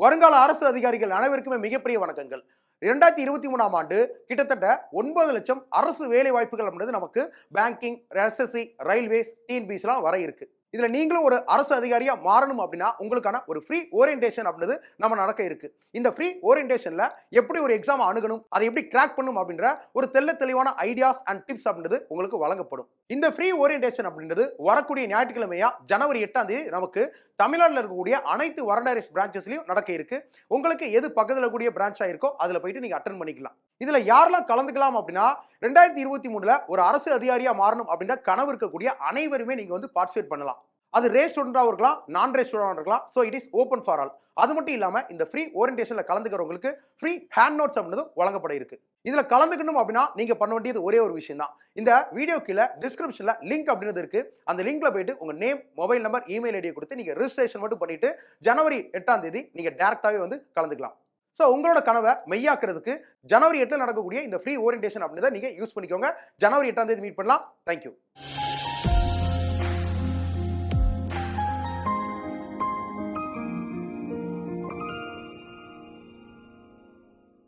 வருங்கால அரசு அதிகாரிகள் அனைவருக்குமே மிகப்பெரிய வணக்கங்கள். 2023ஆம் ஆண்டு கிட்டத்தட்ட 9 லட்சம் அரசு வேலை வாய்ப்புகள் அப்படின்றது நமக்கு பேங்கிங், எஸ்எஸ்சி, ரயில்வேஸ், டிஎன்பிஎஸ்சிலாம் வர இருக்கு. இதுல நீங்களும் ஒரு அரசு அதிகாரியா மாறணும் அப்படின்னா உங்களுக்கான ஒரு ஃப்ரீ ஓரியன்டேஷன் அப்படின்றது நம்ம நடக்க இருக்கு. இந்த ஃப்ரீ ஓரியன்டேஷன்ல எப்படி ஒரு எக்ஸாம் அணுகணும், அதை எப்படி கிராக் பண்ணணும் அப்படின்ற ஒரு தெளிவான ஐடியாஸ் அண்ட் டிப்ஸ் அப்படின்றது உங்களுக்கு வழங்கப்படும். இந்த ஃப்ரீ ஓரியன்டேஷன் அப்படின்றது வரக்கூடிய ஞாயிற்றுக்கிழமையா ஜனவரி 8ஆம் தேதி நமக்கு தமிழ்நாட்டில் இருக்கக்கூடிய அனைத்து வரண்டா பிரான்ச்சஸ்லயும் நடக்க இருக்கு. உங்களுக்கு எது பக்கத்தில் கூடிய பிரான்ச்சா இருக்கோ அதுல போயிட்டு நீங்க அட்டென்ட் பண்ணிக்கலாம். இதுல யாரெல்லாம் கலந்துக்கலாம் அப்படின்னா 2023ல ஒரு அரசு அதிகாரியா மாறணும் அப்படின்ற கனவு இருக்கக்கூடிய அனைவருமே நீங்க வந்து பார்ட்டிசிபேட் பண்ணலாம். அது ரேஸ் ஸ்டூடெண்டாகவும் இருக்கலாம், நான் ரேஸ் ஸ்டூடெண்டாக இருக்கலாம். So it is open for all. அது மட்டும் இல்லாமல் இந்த ஃப்ரீ ஓரியன்டேஷனில் கலந்துக்கிறவங்களுக்கு ஃப்ரீ ஹேண்ட் நோட்ஸ் அப்படின்றதும் வழங்கப்பட இருக்கு. இதில் கலந்துக்கணும் அப்படின்னா நீங்கள் பண்ண வேண்டியது ஒரே ஒரு விஷயம் தான். இந்த வீடியோ கீழே டிஸ்கிரிப்ஷனில் லிங்க் அப்படின்றது இருக்கு. அந்த லிங்க்ல போயிட்டு உங்கள் நேம், மொபைல் நம்பர், இமெயில் ஐடியை கொடுத்து நீங்கள் ரெஜிஸ்ட்ரேஷன் மட்டும் பண்ணிட்டு ஜனவரி 8ஆம் தேதி நீங்கள் டேரக்டாகவே வந்து கலந்துக்கலாம். ஸோ உங்களோட கனவை மெய்யாக்குறதுக்கு ஜனவரி 8 நடக்கக்கூடிய இந்த ஃப்ரீ ஓரியன்டேஷன் அப்படின்றத நீங்கள் யூஸ் பண்ணிக்கோங்க. ஜனவரி 8ஆம் தேதி மீட் பண்ணலாம். தேங்க்யூ.